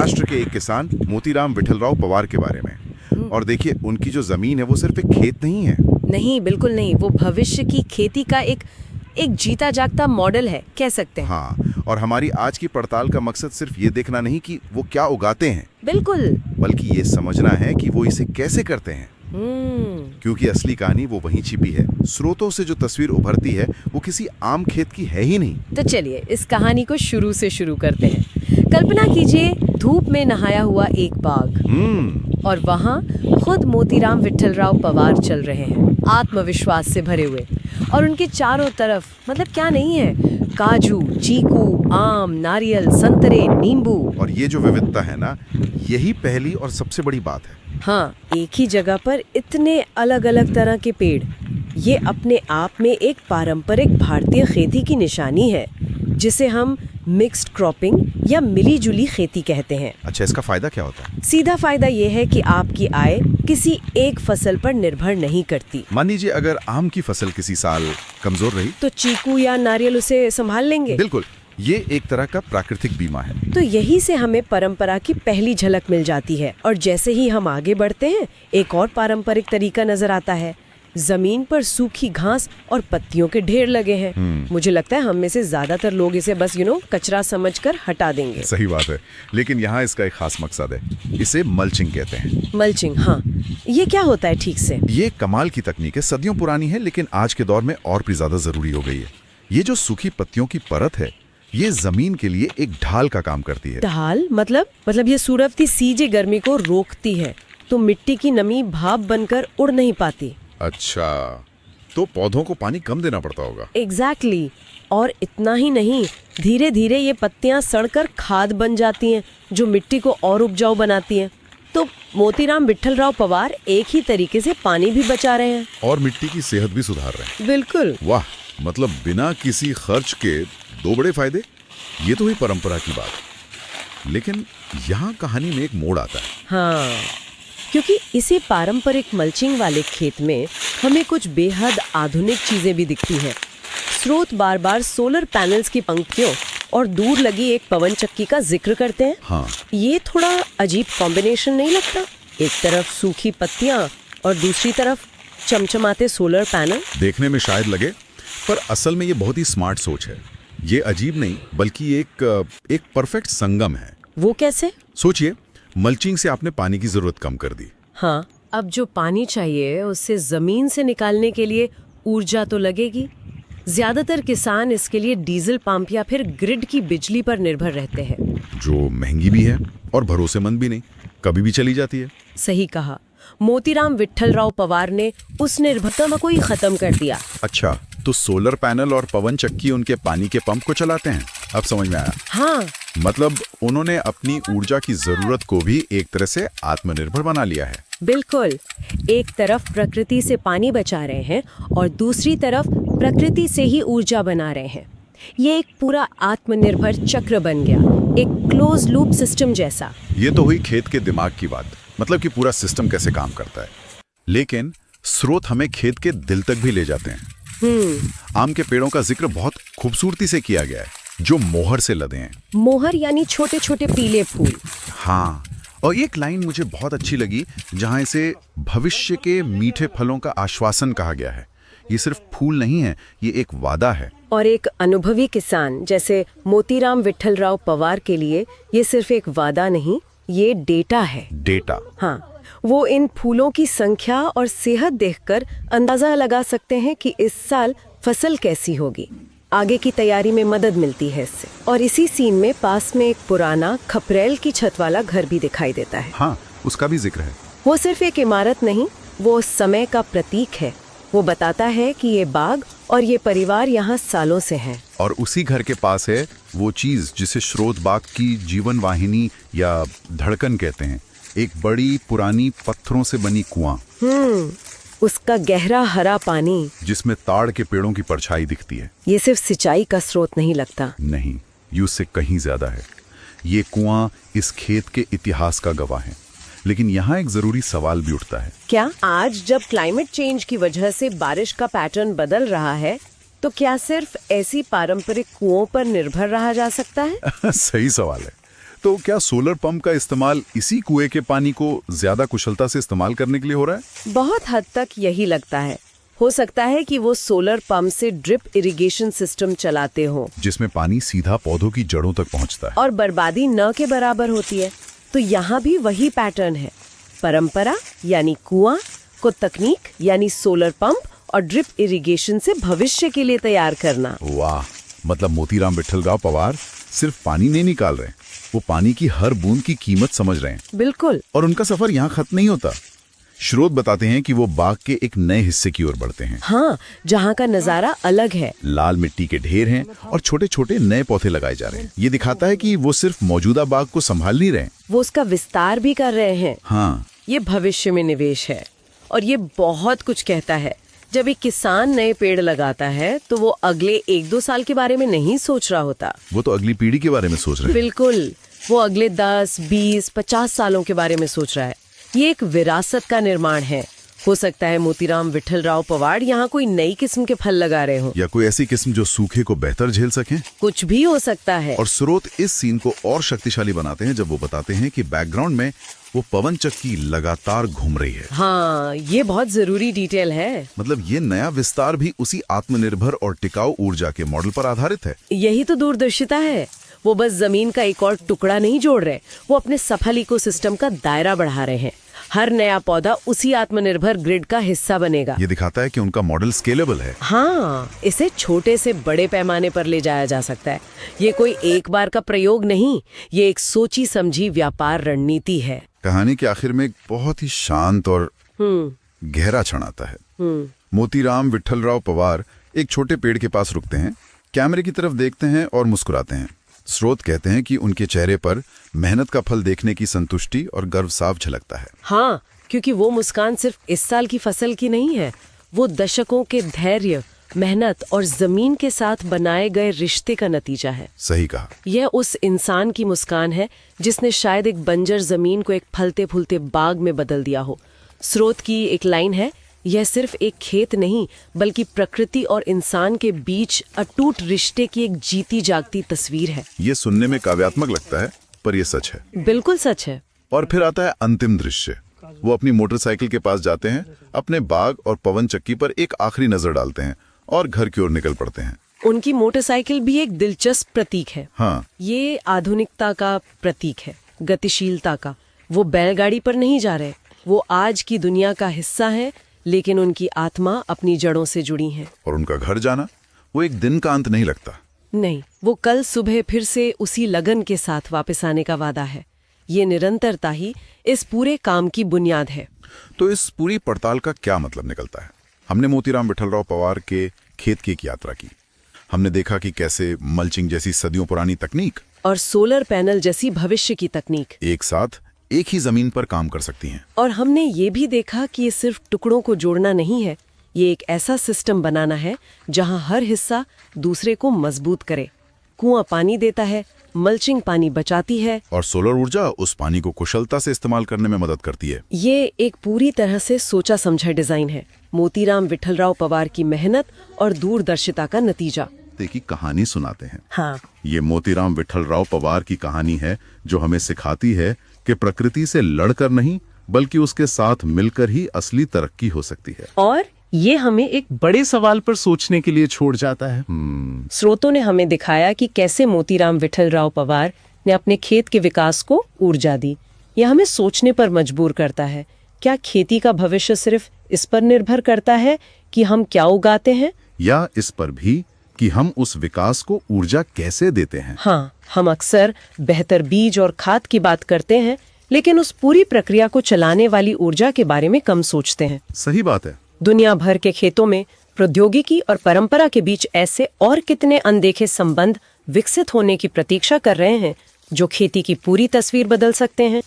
महाराष्ट्र के एक किसान मोतीराम विठलराव पवार के बारे में। और देखिए, उनकी जो जमीन है वो सिर्फ एक खेत नहीं है। नहीं, बिल्कुल नहीं। वो भविष्य की खेती का एक जीता जागता मॉडल है, कह सकते हैं। हाँ, और हमारी आज की पड़ताल का मकसद सिर्फ ये देखना नहीं कि वो क्या उगाते हैं, बिल्कुल, बल्कि ये समझना है कि वो इसे कैसे करते हैं। क्योंकि असली कहानी वो वहीं छिपी है। स्रोतों से जो तस्वीर उभरती है वो किसी आम खेत की है ही नहीं। तो चलिए इस कहानी को शुरू से शुरू करते हैं। कल्पना कीजिए, धूप में नहाया हुआ एक बाग, और वहाँ खुद मोतीराम विठलराव पवार चल रहे हैं, आत्मविश्वास से भरे हुए। और उनके चारों तरफ मतलब क्या नहीं है, काजू, चीकू, आम, नारियल, संतरे, नींबू। और ये जो विविधता है ना, यही पहली और सबसे बड़ी बात है। हाँ, एक ही जगह पर इतने अलग अलग तरह के पेड़, ये अपने आप में एक पारंपरिक भारतीय खेती की निशानी है, जिसे हम मिक्स्ड क्रॉपिंग या मिली जुली खेती कहते हैं। अच्छा, इसका फायदा क्या होता है? सीधा फायदा ये है कि आपकी आय किसी एक फसल पर निर्भर नहीं करती। मान लीजिए अगर आम की फसल किसी साल कमजोर रही तो चीकू या नारियल उसे संभाल लेंगे। बिल्कुल, ये एक तरह का प्राकृतिक बीमा है। तो यही से हमें परंपरा की पहली झलक मिल जाती है। और जैसे ही हम आगे बढ़ते हैं, एक और पारंपरिक तरीका नजर आता है। जमीन पर सूखी घास और पत्तियों के ढेर लगे हैं। मुझे लगता है हम में से ज्यादातर लोग इसे बस कचरा समझकर हटा देंगे। सही बात है, लेकिन यहाँ इसका एक खास मकसद है। इसे मल्चिंग कहते हैं। मल्चिंग, हाँ, ये क्या होता है ठीक से? ये कमाल की तकनीक है, सदियों पुरानी है, लेकिन आज के दौर में और भी ज्यादा जरूरी हो गई है। ये जो सूखी पत्तियों की परत है, ये जमीन के लिए एक ढाल का काम करती है। ढाल मतलब ये सूरज सीजे गर्मी को रोकती है, तो मिट्टी की नमी भाप बनकर उड़ नहीं पाती। अच्छा, तो पौधों को पानी कम देना पड़ता होगा। एग्जैक्टली। और इतना ही नहीं, धीरे धीरे ये पत्तियां सड़कर खाद बन जाती हैं, जो मिट्टी को और उपजाऊ बनाती हैं। तो मोतीराम विठलराव पवार एक ही तरीके से पानी भी बचा रहे हैं और मिट्टी की सेहत भी सुधार रहे हैं। बिल्कुल। वाह, मतलब बिना किसी खर्च के दो बड़े फायदे। ये तो हुई परंपरा की बात, लेकिन यहाँ कहानी में एक मोड़ आता है। हाँ, क्योंकि इसे पारंपरिक मल्चिंग वाले खेत में हमें कुछ बेहद आधुनिक चीजें भी दिखती हैं। स्रोत बार बार सोलर पैनल्स की पंक्तियों और दूर लगी एक पवन चक्की का जिक्र करते हैं। हाँ, ये थोड़ा अजीब कॉम्बिनेशन नहीं लगता? एक तरफ सूखी पत्तियां और दूसरी तरफ चमचमाते सोलर पैनल। देखने में शायद लगे, पर असल में ये बहुत ही स्मार्ट सोच है। ये अजीब नहीं, बल्कि एक परफेक्ट संगम है। वो कैसे? सोचिए, मल्चिंग से आपने पानी की जरूरत कम कर दी। हाँ, अब जो पानी चाहिए उससे जमीन से निकालने के लिए ऊर्जा तो लगेगी। ज्यादातर किसान इसके लिए डीजल पंप या फिर ग्रिड की बिजली पर निर्भर रहते हैं, जो महंगी भी है और भरोसेमंद भी नहीं, कभी भी चली जाती है। सही कहा। मोतीराम विठलराव पवार ने उस निर्भरता को ही खत्म कर दिया। अच्छा, तो सोलर पैनल और पवन चक्की उनके पानी के पंप को चलाते हैं। अब समझ में आया। हाँ, मतलब उन्होंने अपनी ऊर्जा की जरूरत को भी एक तरह से आत्मनिर्भर बना लिया है। बिल्कुल। एक तरफ प्रकृति से पानी बचा रहे हैं और दूसरी तरफ प्रकृति से ही ऊर्जा बना रहे हैं। ये एक पूरा आत्मनिर्भर चक्र बन गया, एक क्लोज लूप सिस्टम जैसा। ये तो हुई खेत के दिमाग की बात, मतलब कि पूरा सिस्टम कैसे काम करता है। लेकिन स्रोत हमें खेत के दिल तक भी ले जाते हैं। आम के पेड़ों का जिक्र बहुत खूबसूरती से किया गया है, जो मोहर से लदे हैं। मोहर यानी छोटे छोटे पीले फूल। हाँ, और एक लाइन मुझे बहुत अच्छी लगी, जहां इसे भविष्य के मीठे फलों का आश्वासन कहा गया है। ये सिर्फ फूल नहीं है, ये एक वादा है। और एक अनुभवी किसान जैसे मोतीराम विठलराव पवार के लिए ये सिर्फ एक वादा नहीं, ये डेटा है। डेटा? हाँ, वो इन फूलों की संख्या और सेहत देखकर अंदाजा लगा सकते हैं कि इस साल फसल कैसी होगी। आगे की तैयारी में मदद मिलती है इससे। और इसी सीन में पास में एक पुराना खपरेल की छत वाला घर भी दिखाई देता है। हाँ, उसका भी जिक्र है। वो सिर्फ एक इमारत नहीं, वो समय का प्रतीक है। वो बताता है कि ये बाग और ये परिवार यहाँ सालों से हैं। और उसी घर के पास है वो चीज जिसे स्रोत बाग की जीवन वाहिनी या धड़कन कहते हैं, एक बड़ी पुरानी पत्थरों से बनी कुआं। उसका गहरा हरा पानी जिसमें ताड़ के पेड़ों की परछाई दिखती है। ये सिर्फ सिंचाई का स्रोत नहीं लगता। नहीं, ये उससे कहीं ज्यादा है। ये कुआं इस खेत के इतिहास का गवाह है। लेकिन यहाँ एक जरूरी सवाल भी उठता है। क्या आज जब क्लाइमेट चेंज की वजह से बारिश का पैटर्न बदल रहा है, तो क्या सिर्फ ऐसी पारंपरिक कुओं पर निर्भर रहा जा सकता है? सही सवाल है। तो क्या सोलर पंप का इस्तेमाल इसी कुएं के पानी को ज्यादा कुशलता से इस्तेमाल करने के लिए हो रहा है? बहुत हद तक यही लगता है। हो सकता है कि वो सोलर पंप से ड्रिप इरिगेशन सिस्टम चलाते हो, जिसमें पानी सीधा पौधों की जड़ों तक पहुंचता है और बर्बादी न के बराबर होती है। तो यहाँ भी वही पैटर्न है, परंपरा यानी कुआं को तकनीक यानी सोलर पंप और ड्रिप इरिगेशन से भविष्य के लिए तैयार करना। वाह, मतलब मोतीराम विठलराव पवार सिर्फ पानी नहीं निकाल रहे, वो पानी की हर बूंद की कीमत समझ रहे हैं। बिल्कुल। और उनका सफर यहाँ खत्म नहीं होता। स्रोत बताते हैं कि वो बाग के एक नए हिस्से की ओर बढ़ते हैं। हाँ, जहाँ का नजारा अलग है। लाल मिट्टी के ढेर हैं और छोटे छोटे नए पौधे लगाए जा रहे हैं। ये दिखाता है कि वो सिर्फ मौजूदा बाग को संभाल नहीं रहे, वो उसका विस्तार भी कर रहे हैं। हाँ, ये भविष्य में निवेश है और ये बहुत कुछ कहता है। जब एक किसान नए पेड़ लगाता है तो वो अगले 1-2 साल के बारे में नहीं सोच रहा होता, वो तो अगली पीढ़ी के बारे में सोच रहे हैं। बिल्कुल, वो अगले 10, 20, 50 सालों के बारे में सोच रहा है। ये एक विरासत का निर्माण है। हो सकता है मोतीराम विठलराव पवार यहाँ कोई नई किस्म के फल लगा रहे हो, या कोई ऐसी किस्म जो सूखे को बेहतर झेल सके। कुछ भी हो सकता है। और स्रोत इस सीन को और शक्तिशाली बनाते हैं जब वो बताते हैं कि बैकग्राउंड में वो पवन चक्की लगातार घूम रही है। हाँ, ये बहुत जरूरी डिटेल है। मतलब ये नया विस्तार भी उसी आत्मनिर्भर और टिकाऊ ऊर्जा के मॉडल पर आधारित है। यही तो दूरदर्शिता है। वो बस जमीन का एक और टुकड़ा नहीं जोड़ रहे, वो अपने सफल इकोसिस्टम का दायरा बढ़ा रहे हैं। हर नया पौधा उसी आत्मनिर्भर ग्रिड का हिस्सा बनेगा। ये दिखाता है कि उनका मॉडल स्केलेबल है। हाँ, इसे छोटे से बड़े पैमाने पर ले जाया जा सकता है। ये कोई एक बार का प्रयोग नहीं, ये एक सोची समझी व्यापार रणनीति है। कहानी के आखिर में एक बहुत ही शांत और गहरा क्षण आता है। मोतीराम विठलराव पवार एक छोटे पेड़ के पास रुकते हैं, कैमरे की तरफ देखते हैं और मुस्कुराते हैं। स्रोत कहते हैं कि उनके चेहरे पर मेहनत का फल देखने की संतुष्टि और गर्व साफ झलकता है। हाँ, क्योंकि वो मुस्कान सिर्फ इस साल की फसल की नहीं है, वो दशकों के धैर्य, मेहनत और जमीन के साथ बनाए गए रिश्ते का नतीजा है। सही कहा। यह उस इंसान की मुस्कान है जिसने शायद एक बंजर जमीन को एक फलते फूलते बाग में बदल दिया हो। स्रोत की एक लाइन है, यह सिर्फ एक खेत नहीं बल्कि प्रकृति और इंसान के बीच अटूट रिश्ते की एक जीती जागती तस्वीर है। ये सुनने में काव्यात्मक लगता है, पर यह सच है। बिल्कुल सच है। और फिर आता है अंतिम दृश्य। वो अपनी मोटरसाइकिल के पास जाते हैं, अपने बाग और पवन चक्की पर एक आखिरी नजर डालते हैं और घर की ओर निकल पड़ते हैं। उनकी मोटरसाइकिल भी एक दिलचस्प प्रतीक है। हाँ, ये आधुनिकता का प्रतीक है, गतिशीलता का। वो बैलगाड़ी पर नहीं जा रहे, वो आज की दुनिया का हिस्सा है, लेकिन उनकी आत्मा अपनी जड़ों से जुड़ी है। और उनका घर जाना वो एक दिन का अंत नहीं लगता। नहीं, वो कल सुबह फिर से उसी लगन के साथ वापस आने का वादा है। ये निरंतरता ही इस पूरे काम की बुनियाद है। तो इस पूरी पड़ताल का क्या मतलब निकलता है? हमने मोतीराम विठलराव पवार के खेत की एक यात्रा की। हमने देखा कि कैसे मल्चिंग जैसी सदियों पुरानी तकनीक और सोलर पैनल जैसी भविष्य की तकनीक एक साथ एक ही जमीन पर काम कर सकती हैं। और हमने ये भी देखा कि ये सिर्फ टुकड़ों को जोड़ना नहीं है, ये एक ऐसा सिस्टम बनाना है जहां हर हिस्सा दूसरे को मजबूत करे। कुआं पानी देता है, मल्चिंग पानी बचाती है, और सोलर ऊर्जा उस पानी को कुशलता से इस्तेमाल करने में मदद करती है। ये एक पूरी तरह से सोचा समझा डिजाइन है, मोतीराम विठलराव पवार की मेहनत और दूरदर्शिता का नतीजा। की कहानी सुनाते हैं। हाँ, ये मोतीराम विठलराव पवार की कहानी है जो हमें सिखाती है कि प्रकृति से लड़कर नहीं बल्कि उसके साथ मिलकर ही असली तरक्की हो सकती है। और ये हमें एक बड़े सवाल पर सोचने के लिए छोड़ जाता है। स्रोतों ने हमें दिखाया कि कैसे मोतीराम विठलराव पवार ने अपने खेत के विकास को ऊर्जा दी। यह हमें सोचने पर मजबूर करता है, क्या खेती का भविष्य सिर्फ इस पर निर्भर करता है कि हम क्या उगाते हैं, या इस पर भी कि हम उस विकास को ऊर्जा कैसे देते हैं। हाँ, हम अक्सर बेहतर बीज और खाद की बात करते हैं, लेकिन उस पूरी प्रक्रिया को चलाने वाली ऊर्जा के बारे में कम सोचते हैं। सही बात है। दुनिया भर के खेतों में प्रौद्योगिकी और परंपरा के बीच ऐसे और कितने अनदेखे संबंध विकसित होने की प्रतीक्षा कर रहे हैं जो खेती की पूरी तस्वीर बदल सकते हैं।